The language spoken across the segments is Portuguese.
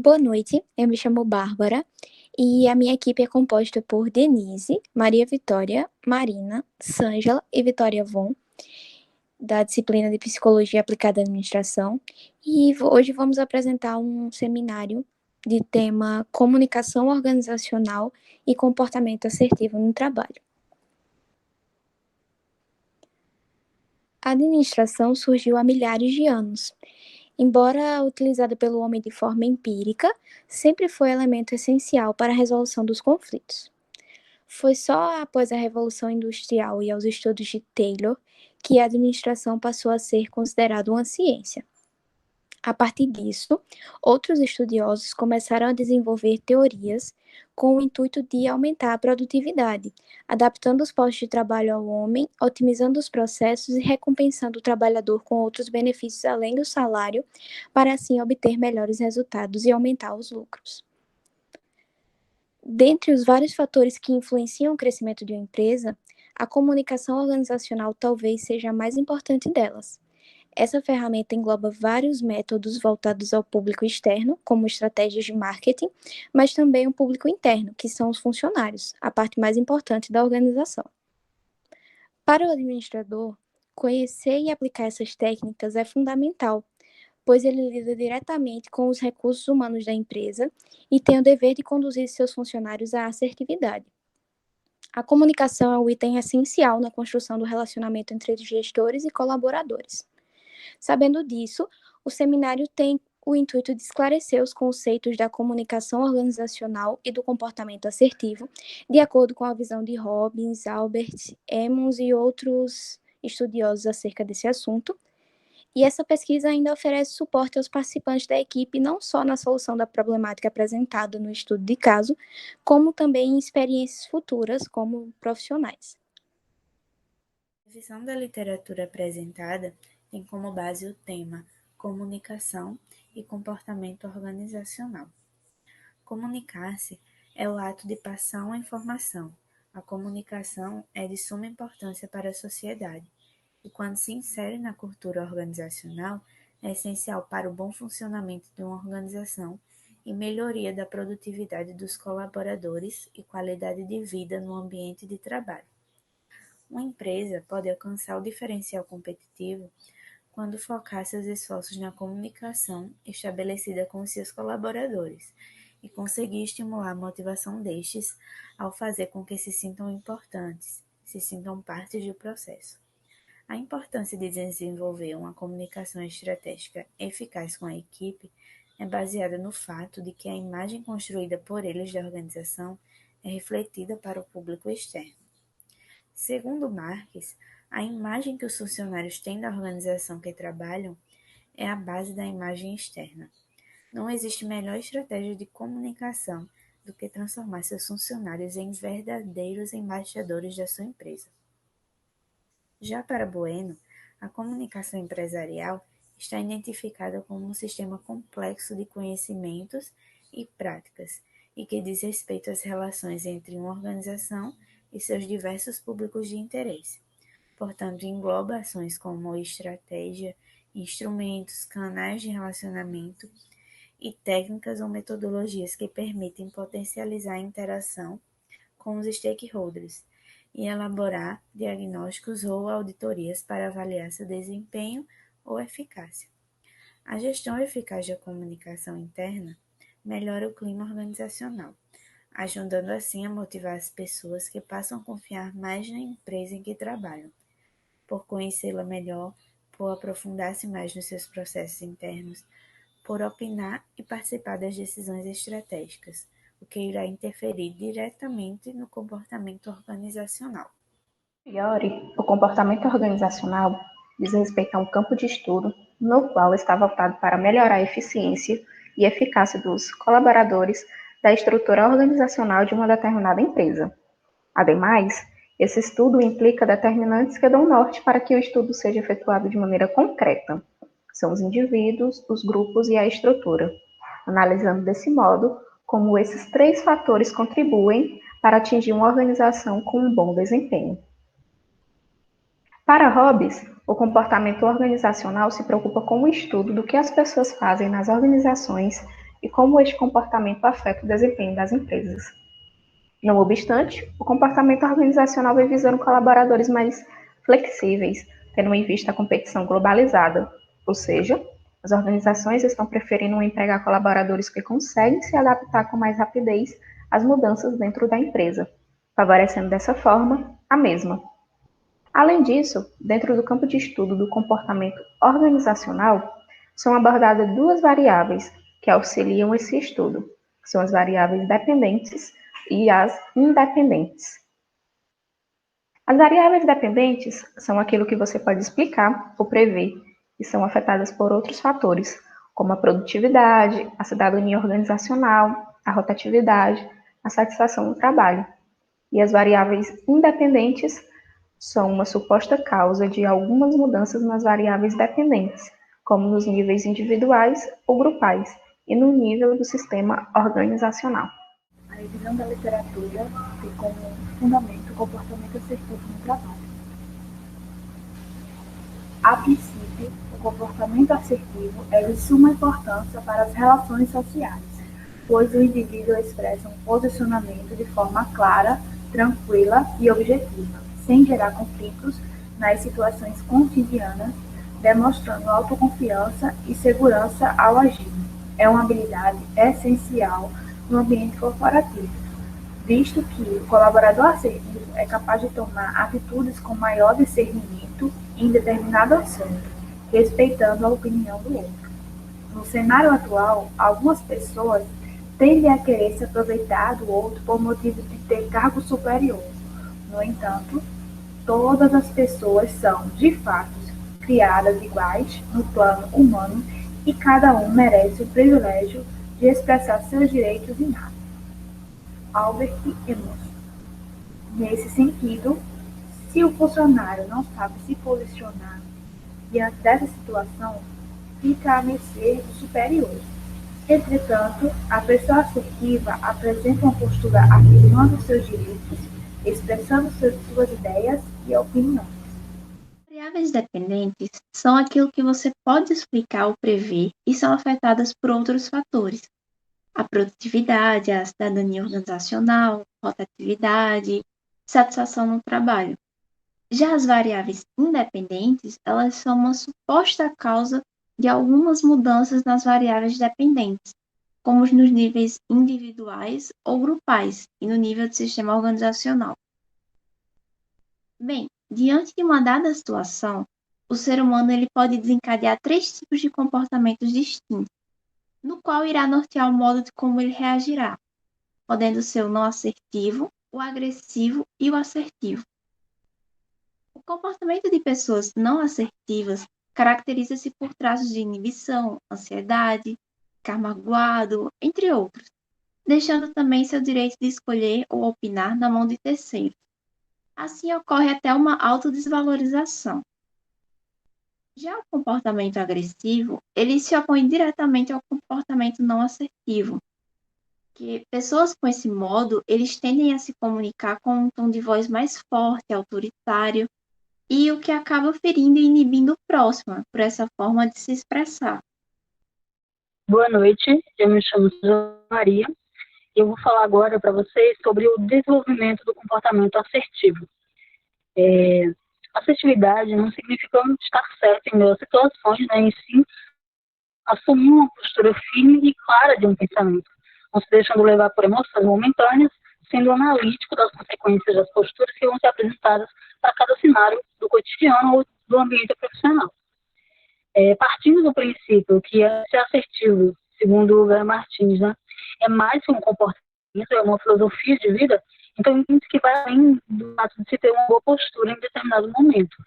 Boa noite, eu me chamo Bárbara e a minha equipe é composta por Denise, Maria Vitória, Marina, Sângela e Vitória Von, da disciplina de Psicologia Aplicada à Administração, e hoje vamos apresentar um seminário de tema Comunicação Organizacional e Comportamento Assertivo no Trabalho. A administração surgiu há milhares de anos. Embora utilizada pelo homem de forma empírica, sempre foi elemento essencial para a resolução dos conflitos. Foi só após a Revolução Industrial e aos estudos de Taylor que a administração passou a ser considerada uma ciência. A partir disso, outros estudiosos começaram a desenvolver teorias com o intuito de aumentar a produtividade, adaptando os postos de trabalho ao homem, otimizando os processos e recompensando o trabalhador com outros benefícios além do salário, para assim obter melhores resultados e aumentar os lucros. Dentre os vários fatores que influenciam o crescimento de uma empresa, a comunicação organizacional talvez seja a mais importante delas. Essa ferramenta engloba vários métodos voltados ao público externo, como estratégias de marketing, mas também o público interno, que são os funcionários, a parte mais importante da organização. Para o administrador, conhecer e aplicar essas técnicas é fundamental, pois ele lida diretamente com os recursos humanos da empresa e tem o dever de conduzir seus funcionários à assertividade. A comunicação é um item essencial na construção do relacionamento entre gestores e colaboradores. Sabendo disso, o seminário tem o intuito de esclarecer os conceitos da comunicação organizacional e do comportamento assertivo, de acordo com a visão de Robbins, Albert, Emmons e outros estudiosos acerca desse assunto. E essa pesquisa ainda oferece suporte aos participantes da equipe, não só na solução da problemática apresentada no estudo de caso, como também em experiências futuras como profissionais. A visão da literatura apresentada tem como base o tema comunicação e comportamento organizacional. Comunicar-se é o ato de passar uma informação. A comunicação é de suma importância para a sociedade e, quando se insere na cultura organizacional, é essencial para o bom funcionamento de uma organização e melhoria da produtividade dos colaboradores e qualidade de vida no ambiente de trabalho. Uma empresa pode alcançar o diferencial competitivo quando focar seus esforços na comunicação estabelecida com seus colaboradores e conseguir estimular a motivação destes ao fazer com que se sintam importantes, se sintam parte do processo. A importância de desenvolver uma comunicação estratégica eficaz com a equipe é baseada no fato de que a imagem construída por eles da organização é refletida para o público externo. Segundo Marques, a imagem que os funcionários têm da organização que trabalham é a base da imagem externa. Não existe melhor estratégia de comunicação do que transformar seus funcionários em verdadeiros embaixadores da sua empresa. Já para Bueno, a comunicação empresarial está identificada como um sistema complexo de conhecimentos e práticas e que diz respeito às relações entre uma organização e seus diversos públicos de interesse. Portanto, engloba ações como estratégia, instrumentos, canais de relacionamento e técnicas ou metodologias que permitem potencializar a interação com os stakeholders e elaborar diagnósticos ou auditorias para avaliar seu desempenho ou eficácia. A gestão eficaz da comunicação interna melhora o clima organizacional, ajudando assim a motivar as pessoas que passam a confiar mais na empresa em que trabalham, por conhecê-la melhor, por aprofundar-se mais nos seus processos internos, por opinar e participar das decisões estratégicas, o que irá interferir diretamente no comportamento organizacional. Priori, o comportamento organizacional diz respeito a um campo de estudo no qual está voltado para melhorar a eficiência e eficácia dos colaboradores da estrutura organizacional de uma determinada empresa. Ademais, esse estudo implica determinantes que dão norte para que o estudo seja efetuado de maneira concreta. São os indivíduos, os grupos e a estrutura, analisando desse modo como esses três fatores contribuem para atingir uma organização com um bom desempenho. Para Hobbes, o comportamento organizacional se preocupa com o estudo do que as pessoas fazem nas organizações e como este comportamento afeta o desempenho das empresas. Não obstante, o comportamento organizacional vem visando colaboradores mais flexíveis, tendo em vista a competição globalizada, ou seja, as organizações estão preferindo empregar colaboradores que conseguem se adaptar com mais rapidez às mudanças dentro da empresa, favorecendo dessa forma a mesma. Além disso, dentro do campo de estudo do comportamento organizacional, são abordadas duas variáveis que auxiliam esse estudo, que são as variáveis dependentes e as independentes. As variáveis dependentes são aquilo que você pode explicar ou prever e são afetadas por outros fatores, como a produtividade, a cidadania organizacional, a rotatividade, a satisfação no trabalho. E as variáveis independentes são uma suposta causa de algumas mudanças nas variáveis dependentes, como nos níveis individuais ou grupais e no nível do sistema organizacional. A revisão da literatura tem como fundamento o comportamento assertivo no trabalho. A princípio, o comportamento assertivo é de suma importância para as relações sociais, pois o indivíduo expressa um posicionamento de forma clara, tranquila e objetiva, sem gerar conflitos nas situações cotidianas, demonstrando autoconfiança e segurança ao agir. É uma habilidade essencial no ambiente corporativo, visto que o colaborador assertivo é capaz de tomar atitudes com maior discernimento em determinado assunto, respeitando a opinião do outro. No cenário atual, algumas pessoas tendem a querer se aproveitar do outro por motivo de ter cargo superior. No entanto, todas as pessoas são, de fato, criadas iguais no plano humano e cada um merece o privilégio de expressar seus direitos inatos. Albert Emerson. Nesse sentido, se o funcionário não sabe se posicionar diante dessa situação, fica à mercê do superior. Entretanto, a pessoa assertiva apresenta uma postura afirmando seus direitos, expressando suas ideias e opiniões. Variáveis dependentes são aquilo que você pode explicar ou prever e são afetadas por outros fatores. A produtividade, a cidadania organizacional, rotatividade, satisfação no trabalho. Já as variáveis independentes, elas são uma suposta causa de algumas mudanças nas variáveis dependentes, como nos níveis individuais ou grupais e no nível do sistema organizacional. Bem, diante de uma dada situação, o ser humano ele pode desencadear 3 tipos de comportamentos distintos, no qual irá nortear o modo de como ele reagirá, podendo ser o não assertivo, o agressivo e o assertivo. O comportamento de pessoas não assertivas caracteriza-se por traços de inibição, ansiedade, ficar magoado, entre outros, deixando também seu direito de escolher ou opinar na mão de terceiros. Assim ocorre até uma autodesvalorização. Já o comportamento agressivo, ele se opõe diretamente ao comportamento não assertivo, que pessoas com esse modo, eles tendem a se comunicar com um tom de voz mais forte, autoritário, e o que acaba ferindo e inibindo o próximo, por essa forma de se expressar. Boa noite, eu me chamo Suzana Maria e eu vou falar agora para vocês sobre o desenvolvimento do comportamento assertivo. Assertividade não significa estar certo em meio às situações, né, em si, assumir uma postura firme e clara de um pensamento, não se deixando levar por emoções momentâneas, sendo analítico das consequências das posturas que vão ser apresentadas para cada cenário do cotidiano ou do ambiente profissional. Partindo do princípio que ser assertivo, segundo o Guilherme Martins, né, é mais que um comportamento, é uma filosofia de vida, então entende que vai além do fato de se ter uma boa postura em determinado momento.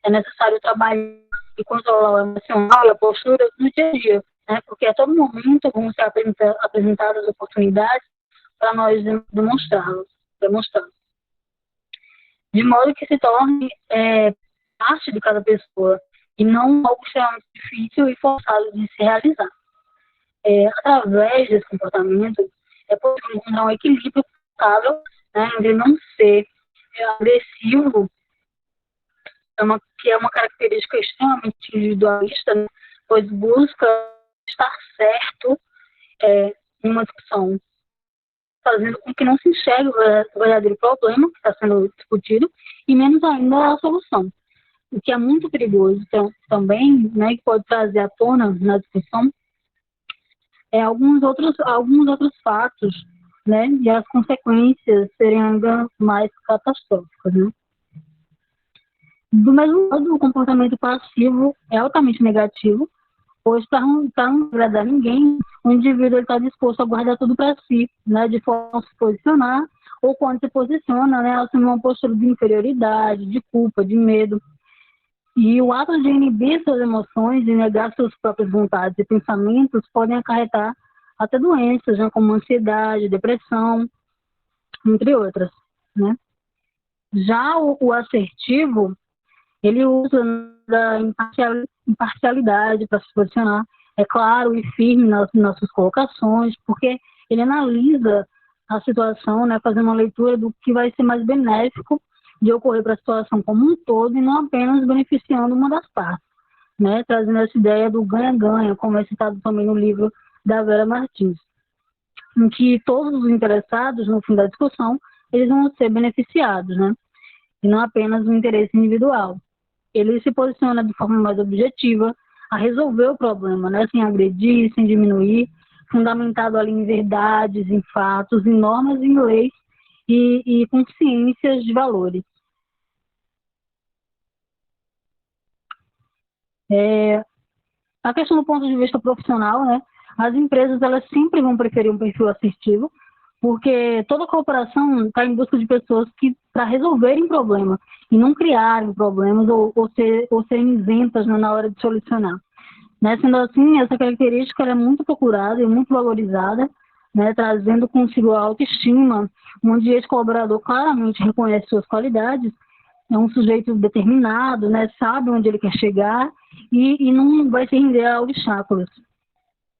É necessário trabalhar e controlar o emocional e a postura no dia a dia, né, porque a todo momento vão ser apresentadas oportunidades para nós demonstrá-las. De modo que se torne parte de cada pessoa e não algo extremamente difícil e forçado de se realizar. Através desse comportamento, é possível encontrar um equilíbrio saudável, né, entre não ser agressivo, que é uma característica extremamente individualista, né, pois busca estar certo uma discussão, fazendo com que não se enxergue o verdadeiro problema que está sendo discutido e menos ainda a solução. O que é muito perigoso também, né, que pode trazer à tona na discussão, alguns outros fatos, né, e as consequências serem ainda mais catastróficas, né. Do mesmo modo, o comportamento passivo é altamente negativo, pois para não agradar ninguém, o indivíduo está disposto a guardar tudo para si, né, de forma a se posicionar, ou quando se posiciona, né, assumir uma postura de inferioridade, de culpa, de medo. E o ato de inibir suas emoções e negar suas próprias vontades e pensamentos podem acarretar até doenças, né, como ansiedade, depressão, entre outras, né? Já o assertivo, ele usa da imparcialidade para se posicionar, é claro e firme nas suas colocações, porque ele analisa a situação, né, fazendo uma leitura do que vai ser mais benéfico de ocorrer para a situação como um todo e não apenas beneficiando uma das partes, né, trazendo essa ideia do ganha-ganha, como é citado também no livro da Vera Martins, em que todos os interessados, no fim da discussão, eles vão ser beneficiados, né, e não apenas o interesse individual. Ele se posiciona de forma mais objetiva a resolver o problema, né, sem agredir, sem diminuir, fundamentado ali em verdades, em fatos, em normas, em leis e consciências de valores. A questão do ponto de vista profissional, né, as empresas elas sempre vão preferir um perfil assertivo, porque toda corporação está em busca de pessoas que para resolverem problemas e não criarem problemas ou serem isentas, né, na hora de solucionar. Né? Sendo assim, essa característica é muito procurada e muito valorizada, né, trazendo consigo a autoestima, onde esse colaborador claramente reconhece suas qualidades, é um sujeito determinado, né, sabe onde ele quer chegar e não vai se render a obstáculos.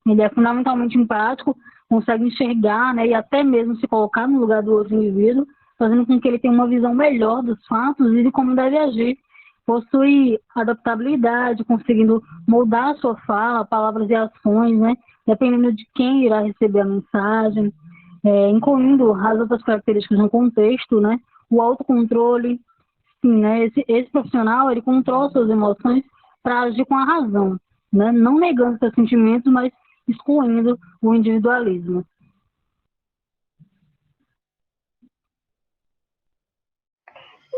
Ele é fundamentalmente empático, consegue enxergar, né, e até mesmo se colocar no lugar do outro indivíduo, fazendo com que ele tenha uma visão melhor dos fatos e de como deve agir. Possui adaptabilidade, conseguindo moldar a sua fala, palavras e ações, né, dependendo de quem irá receber a mensagem, incluindo as outras características no contexto, né, o autocontrole. Sim, né, esse profissional, ele controla suas emoções para agir com a razão, né, não negando seus sentimentos, mas excluindo o individualismo.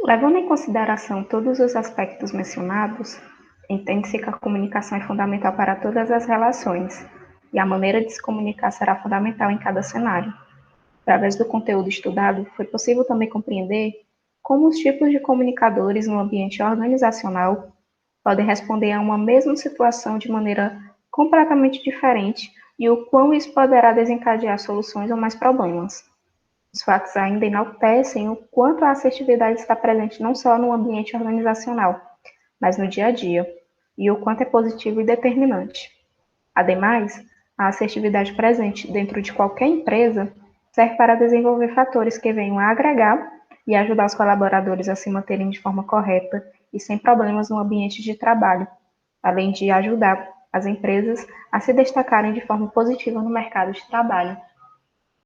Levando em consideração todos os aspectos mencionados, entende-se que a comunicação é fundamental para todas as relações, e a maneira de se comunicar será fundamental em cada cenário. Através do conteúdo estudado, foi possível também compreender como os tipos de comunicadores no ambiente organizacional podem responder a uma mesma situação de maneira completamente diferente e o quão isso poderá desencadear soluções ou mais problemas. Os fatos ainda enaltecem o quanto a assertividade está presente não só no ambiente organizacional, mas no dia a dia, e o quanto é positivo e determinante. Ademais, a assertividade presente dentro de qualquer empresa serve para desenvolver fatores que venham a agregar e ajudar os colaboradores a se manterem de forma correta e sem problemas no ambiente de trabalho, além de ajudar as empresas a se destacarem de forma positiva no mercado de trabalho.